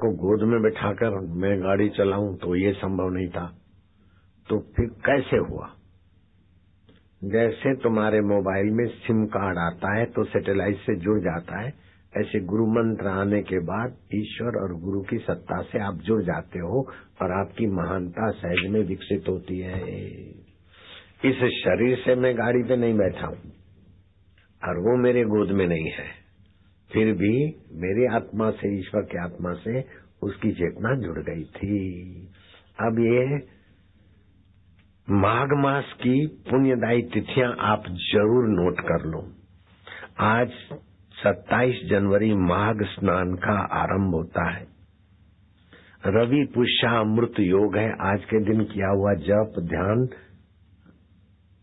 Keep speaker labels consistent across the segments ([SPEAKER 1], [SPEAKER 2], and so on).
[SPEAKER 1] को गोद में बैठाकर मैं गाड़ी चलाऊं तो ये संभव नहीं था, तो फिर कैसे हुआ? जैसे तुम्हारे मोबाइल में सिम कार्ड आता है तो सैटेलाइट से जुड़ जाता है, ऐसे गुरु मंत्र आने के बाद ईश्वर और गुरु की सत्ता से आप जुड़ जाते हो और आपकी महानता सहज में विकसित होती है। इस शरीर से मैं गाड़ी पे नहीं बैठा हूं और वो मेरे गोद में नहीं है, फिर भी मेरी आत्मा से, ईश्वर की आत्मा से उसकी चेतना जुड़ गई थी। अब ये माघ मास की पुण्यदायी तिथियां आप जरूर नोट कर लो। आज 27 जनवरी माघ स्नान का आरंभ होता है। रवि पुष्या अमृत योग है। आज के दिन किया हुआ जप ध्यान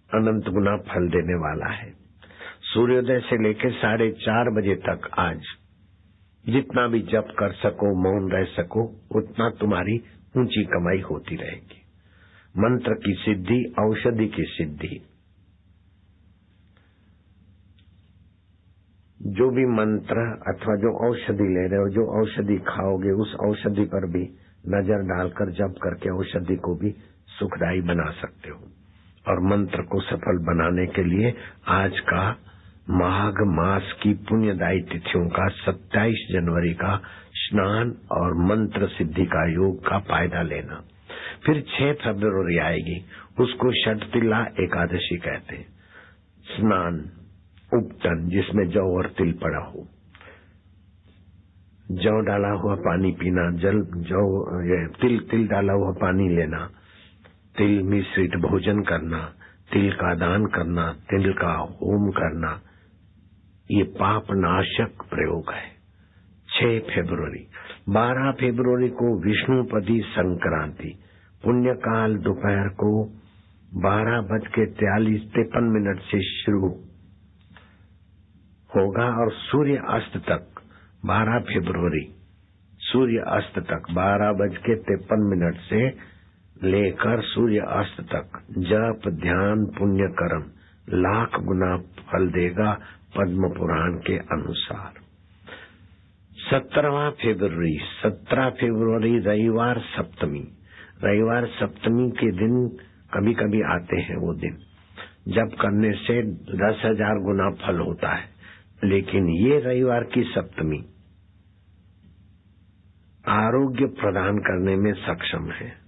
[SPEAKER 1] अनंत गुना फल देने वाला है। सूर्योदय से लेकर 4:30 बजे तक आज जितना भी जप कर सको, मौन रह सको, उतना तुम्हारी ऊंची कमाई होती रहेगी। मंत्र की सिद्धि, औषधि की सिद्धि। जो भी मंत्र अथवा जो औषधि ले रहे हो, जो औषधि खाओगे, उस औषधि पर भी नजर डालकर जप करके औषधि को भी सुखदायी बना सकते हो। और मंत्र को सफल बनाने के लिए आज का माघ मास की पुण्यदायी तिथियों का 27 जनवरी का स्नान और मंत्र सिद्धि का योग का फायदा लेना। फिर 6 फरवरी आएगी, उसको षटतिला एकादशी कहते हैं। स्नान, उपटन, जिसमें जौ और तिल पड़ा हो, जौ डाला हुआ पानी पीना, तिल डाला हुआ पानी लेना, तिल मिश्रित भोजन करना, तिल का दान करना, तिल का होम करना, ये पाप नाशक प्रयोग है। 6 फरवरी। 12 फरवरी को विष्णुपदी संक्रांति, पुण्यकाल दोपहर को 12:43 से शुरू होगा और सूर्य अस्त तक 12 फरवरी सूर्य अस्त तक 12:53 से लेकर सूर्य अस्त तक जप ध्यान पुण्य कर्म लाख गुना फल देगा पद्म पुराण के अनुसार। 17 फरवरी रविवार सप्तमी। रविवार सप्तमी के दिन कभी कभी आते हैं वो दिन, जब करने से 10,000 गुना फल होता है। लेकिन ये रविवार की सप्तमी आरोग्य प्रदान करने में सक्षम है।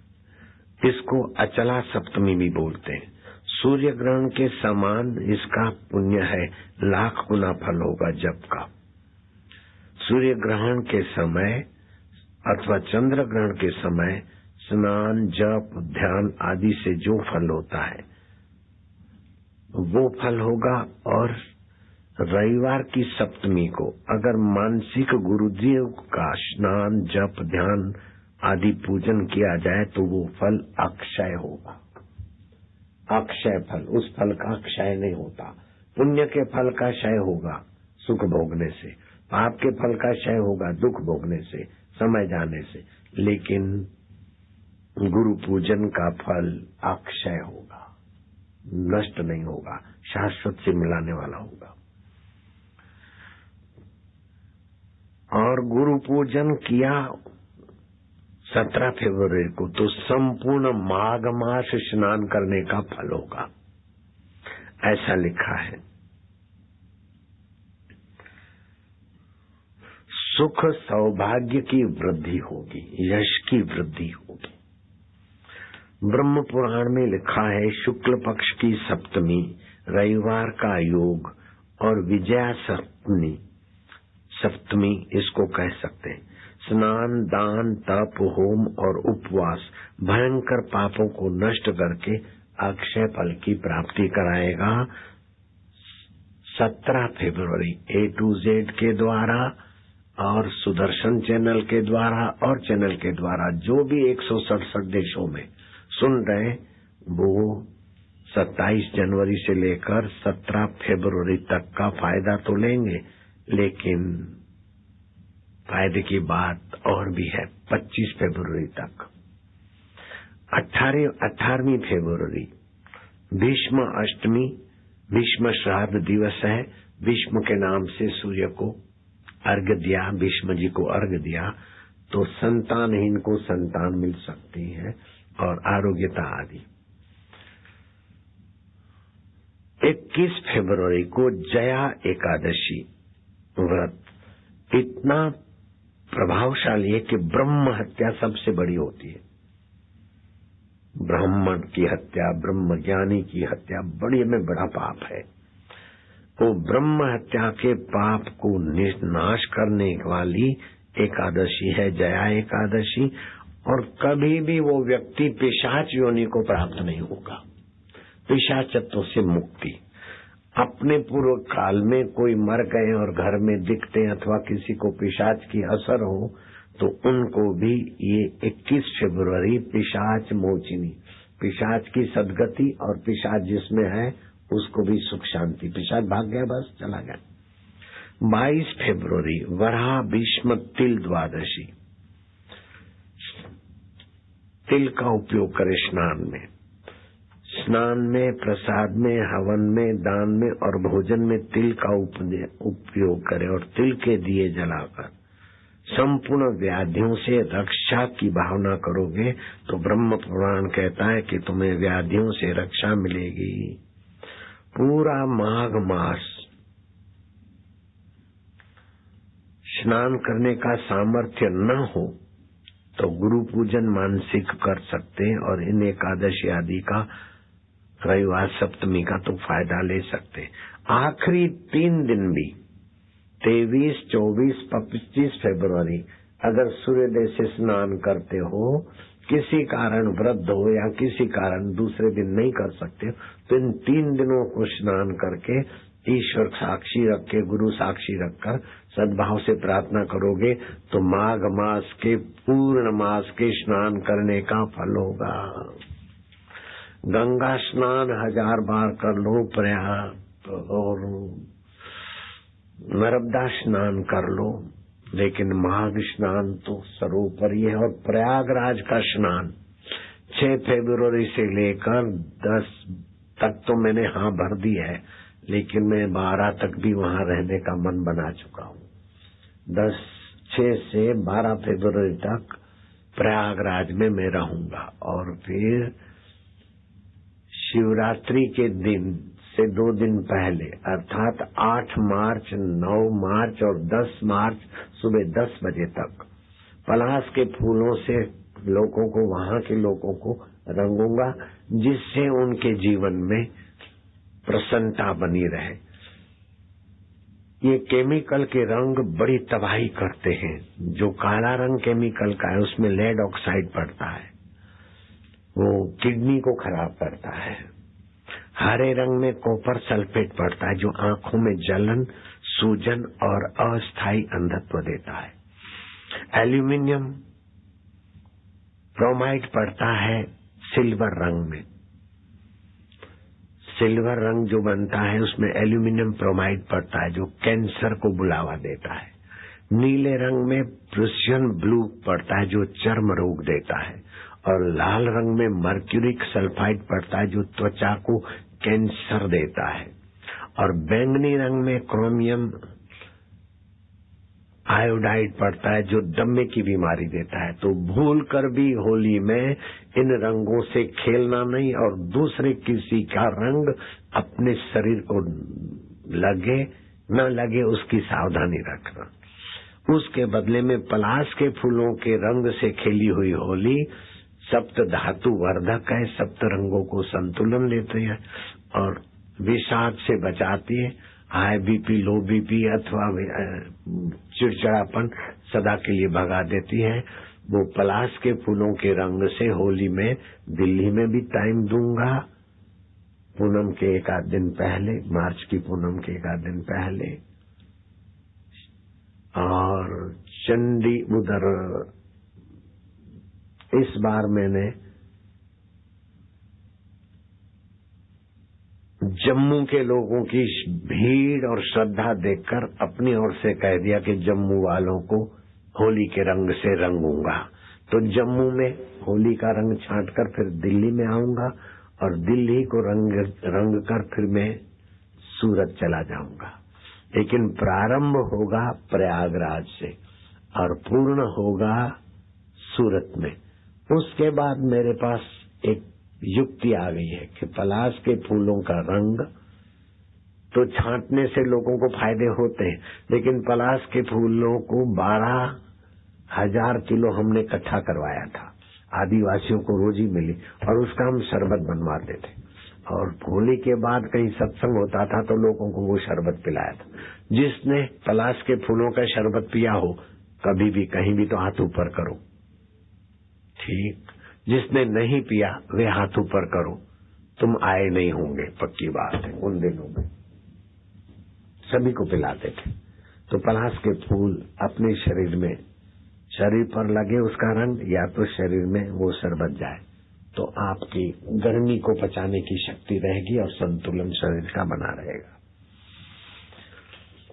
[SPEAKER 1] इसको अचला सप्तमी भी बोलते हैं। सूर्य ग्रहण के समान इसका पुण्य है, लाख गुना फल होगा जप का। सूर्य ग्रहण के समय अथवा चंद्र ग्रहण के समय स्नान जप ध्यान आदि से जो फल होता है वो फल होगा। और रविवार की सप्तमी को अगर मानसिक गुरुदेव का स्नान जप ध्यान आदि पूजन किया जाए तो वो फल अक्षय होगा। अक्षय फल, उस फल का क्षय नहीं होता। पुण्य के फल का क्षय होगा सुख भोगने से, पाप के फल का क्षय होगा दुख भोगने से, समय जाने से, लेकिन गुरु पूजन का फल अक्षय होगा, नष्ट नहीं होगा, शाश्वत से मिलाने वाला होगा। और गुरु पूजन किया 17 फरवरी को तो संपूर्ण माघ मास स्नान करने का फल होगा, ऐसा लिखा है। सुख सौभाग्य की वृद्धि होगी, यश की वृद्धि होगी। ब्रह्म पुराण में लिखा है शुक्ल पक्ष की सप्तमी, रविवार का योग और विजया सप्तमी इसको कह सकते हैं। स्नान दान तप होम और उपवास भयंकर पापों को नष्ट करके अक्षय फल की प्राप्ति कराएगा। 17 फरवरी A to Z के द्वारा और सुदर्शन चैनल के द्वारा और चैनल के द्वारा जो भी 167 देशों में सुन रहे वो 27 जनवरी से लेकर 17 फरवरी तक का फायदा तो लेंगे, लेकिन फायदे की बात और भी है। 25 फरवरी तक 18वीं फरवरी भीष्म अष्टमी, भीष्म श्राद्ध दिवस है। भीष्म के नाम से सूर्य को अर्घ्य दिया, भीष्म जी को अर्घ्य दिया तो संतानहीन को संतान मिल सकती है और आरोग्यता आदि। 21 फरवरी को जया एकादशी व्रत इतना प्रभावशाली है कि ब्रह्म हत्या सबसे बड़ी होती है। ब्राह्मण की हत्या, ब्रह्म ज्ञानी की हत्या बड़ी में बड़ा पाप है। वो ब्रह्म हत्या के पाप को नाश करने वाली एकादशी है जया एकादशी। और कभी भी वो व्यक्ति पिशाच योनि को प्राप्त नहीं होगा, पिशाचत्व से मुक्ति। अपने पूर्व काल में कोई मर गए और घर में दिखते अथवा किसी को पिशाच की असर हो तो उनको भी ये 21 फरवरी पिशाच मोचिनी, पिशाच की सदगति और पिशाच जिसमें है उसको भी सुख शांति, पिशाच भाग गया बस चला गया। 22 फरवरी वराह भीष्म तिल द्वादशी, तिल का उपयोग करें स्नान में, स्नान में, प्रसाद में, हवन में, दान में और भोजन में तिल का उपयोग करें और तिल के दिए जलाकर संपूर्ण व्याधियों से रक्षा की भावना करोगे तो ब्रह्म पुराण कहता है कि तुम्हें व्याधियों से रक्षा मिलेगी। पूरा माघ मास स्नान करने का सामर्थ्य न हो तो गुरु पूजन मानसिक कर सकते हैं और इन एकादशी आदि का रविवार सप्तमी का तो फायदा ले सकते। आखिरी 3 दिन भी 23, 24, 25 फरवरी अगर सूर्योदय से स्नान करते हो, किसी कारण वृद्ध हो या किसी कारण दूसरे दिन नहीं कर सकते तो इन 3 दिनों को स्नान करके ईश्वर साक्षी रख के, गुरु साक्षी रखकर सद्भाव से प्रार्थना करोगे तो माघ मास के पूर्ण मास के स्नान करने का फल होगा। गंगा स्नान 1000 बार कर लो प्रयाग और नर्मदा स्नान कर लो, लेकिन माघ स्नान तो सर्वोपरि है। और प्रयागराज का स्नान 6 फरवरी से लेकर 10 तक तो मैंने हाँ भर दी है, लेकिन मैं 12 तक भी वहां रहने का मन बना चुका हूँ। 6 से 12 फरवरी तक प्रयागराज में मैं रहूंगा और फिर शिवरात्रि के दिन से 2 दिन पहले अर्थात 8 मार्च, 9 मार्च और 10 मार्च सुबह 10 बजे तक पलाश के फूलों से लोगों को, वहां के लोगों को रंगूंगा, जिससे उनके जीवन में प्रसन्नता बनी रहे। ये केमिकल के रंग बड़ी तबाही करते हैं। जो काला रंग केमिकल का है उसमें लेड ऑक्साइड पड़ता है, वो किडनी को खराब करता है। हरे रंग में कॉपर सल्फेट पड़ता है जो आंखों में जलन, सूजन और अस्थायी अंधत्व देता है। एल्यूमिनियम ब्रोमाइड पड़ता है सिल्वर रंग में। सिल्वर रंग जो बनता है उसमें एल्यूमिनियम ब्रोमाइड पड़ता है जो कैंसर को बुलावा देता है। नीले रंग में प्रूशियन ब्लू पड़ता है जो चर्म रोग देता है। और लाल रंग में मर्क्यूरिक सल्फाइड पड़ता है जो त्वचा को कैंसर देता है। और बैंगनी रंग में क्रोमियम आयोडाइड पड़ता है जो दम्मे की बीमारी देता है। तो भूल कर भी होली में इन रंगों से खेलना नहीं और दूसरे किसी का रंग अपने शरीर को लगे न लगे उसकी सावधानी रखना। उसके बदले में पलाश के फूलों के रंग से खेली हुई होली सप्त धातु वर्धक है, सप्त रंगों को संतुलन लेते हैं और विषाद से बचाती है। हाई बीपी, लो बीपी अथवा चिड़चिड़ापन सदा के लिए भगा देती है। वो पलाश के फूलों के रंग से होली में दिल्ली में भी टाइम दूंगा, पूनम के 1 दिन पहले, मार्च की पूनम के 1 दिन पहले। और चंडी उधर इस बार मैंने जम्मू के लोगों की भीड़ और श्रद्धा देखकर अपनी ओर से कह दिया कि जम्मू वालों को होली के रंग से रंगूंगा। तो जम्मू में होली का रंग छांटकर फिर दिल्ली में आऊंगा और दिल्ली को रंग कर फिर मैं सूरत चला जाऊंगा। लेकिन प्रारंभ होगा प्रयागराज से और पूर्ण होगा सूरत में। उसके बाद मेरे पास एक युक्ति आ गई है कि पलाश के फूलों का रंग तो छांटने से लोगों को फायदे होते हैं, लेकिन पलाश के फूलों को 12,000 किलो हमने इकट्ठा करवाया था। आदिवासियों को रोजी मिली और उसका हम शरबत बनवाते थे। और होली के बाद कहीं सत्संग होता था तो लोगों को वो शरबत पिलाया था। जिसने पलाश के फूलों का शरबत पिया हो, कभी भी कहीं भी तो हाथ ऊपर करो। ठीक, जिसने नहीं पिया वे हाथ ऊपर करो। तुम आए नहीं होंगे, पक्की बात है। उन दिनों में सभी को पिलाते थे। तो पलाश के फूल अपने शरीर पर लगे उसका रंग, या तो शरीर में वो शरबत जाए तो आपकी गर्मी को पचाने की शक्ति रहेगी और संतुलन शरीर का बना रहेगा।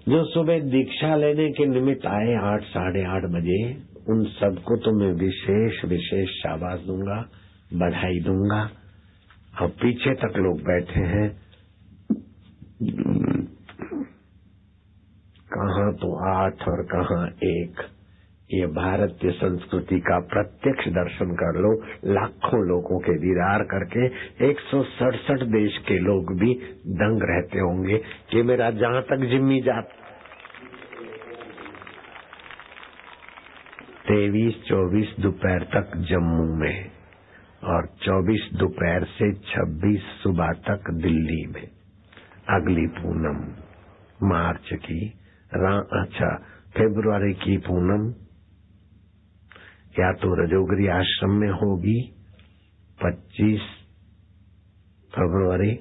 [SPEAKER 1] जो सुबह दीक्षा लेने के निमित्त आए 8, 8:30 बजे, उन सबको तो मैं विशेष शाबाश दूंगा, बधाई दूंगा। और पीछे तक लोग बैठे हैं, कहाँ तो 8 और कहाँ 1। ये भारतीय संस्कृति का प्रत्यक्ष दर्शन कर लो। लाखों लोगों के दीदार करके 167 देश के लोग भी दंग रहते होंगे कि मेरा जहां तक जिम्मी जात 23-24 दोपहर तक जम्मू में और 24 दोपहर से 26 सुबह तक दिल्ली में। अगली पूनम मार्च की, फरवरी की पूनम या तो रजोगरी आश्रम में होगी 25 फरवरी,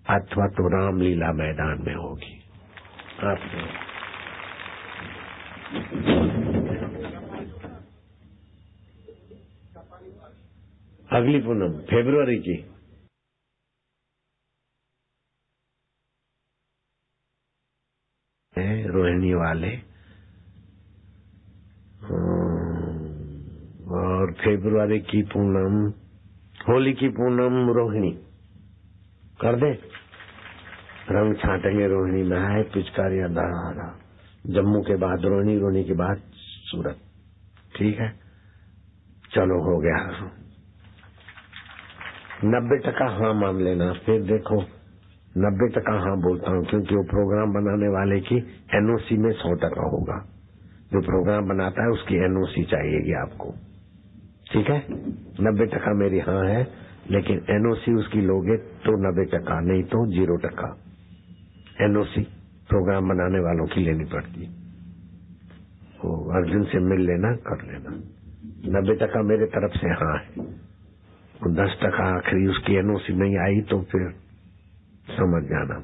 [SPEAKER 1] अथवा तो रामलीला मैदान में होगी। अगली पूनम फरवरी की। रोहिणी वाले और फरवरी की पूनम, होली की पूनम रोहिणी कर दे। रंग छाटेंगे रोहिणी में, है पिचकारियां धारा। जम्मू के बाद रोहिणी, रोहिणी के बाद सूरत। ठीक है, चलो हो गया। 90% हाँ मान लेना, फिर देखो 90% हाँ बोलता हूँ, क्योंकि वो प्रोग्राम बनाने वाले की एनओसी में 100% होगा। जो प्रोग्राम बनाता है उसकी एनओसी चाहिएगी आपको। ठीक है, 90% मेरी हाँ है, लेकिन एनओसी उसकी लोगे तो 90%, नहीं तो 0%। एनओसी प्रोग्राम बनाने वालों की लेनी पड़ती। वो अर्जुन से मिल लेना, कर लेना। 90% मेरे तरफ से हाँ है, 10% आखिरी उसकी एनओसी नहीं आई तो फिर समझ जाना।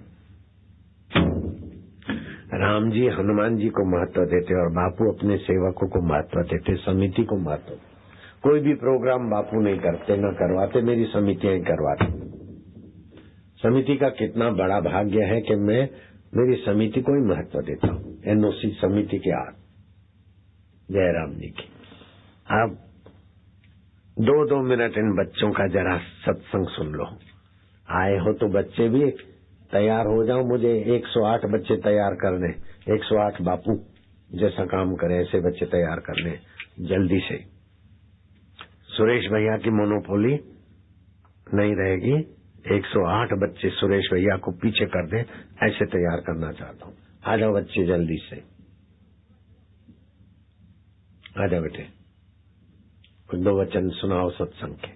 [SPEAKER 1] राम जी हनुमान जी को महत्व देते और बापू अपने सेवकों को महत्व देते, समिति को महत्व। कोई भी प्रोग्राम बापू नहीं करते, न करवाते, मेरी समितियां ही करवाती। समिति का कितना बड़ा भाग्य है कि मैं मेरी समिति को ही महत्व देता हूँ। एनओसी समिति के हाथ जयराम जी की। अब 2-2 मिनट इन बच्चों का जरा सत्संग सुन लो। आए हो तो बच्चे भी तैयार हो जाओ। मुझे 108 बच्चे तैयार करने, 108 बापू जैसा काम करे ऐसे बच्चे तैयार करने जल्दी से। सुरेश भैया की मोनोपोली नहीं रहेगी। 108 बच्चे सुरेश भैया को पीछे कर दे, ऐसे तैयार करना चाहता हूँ। आ जाओ बच्चे जल्दी से, आ जाओ बेटे, कुछ 2 वचन सुनाओ सत्संग के।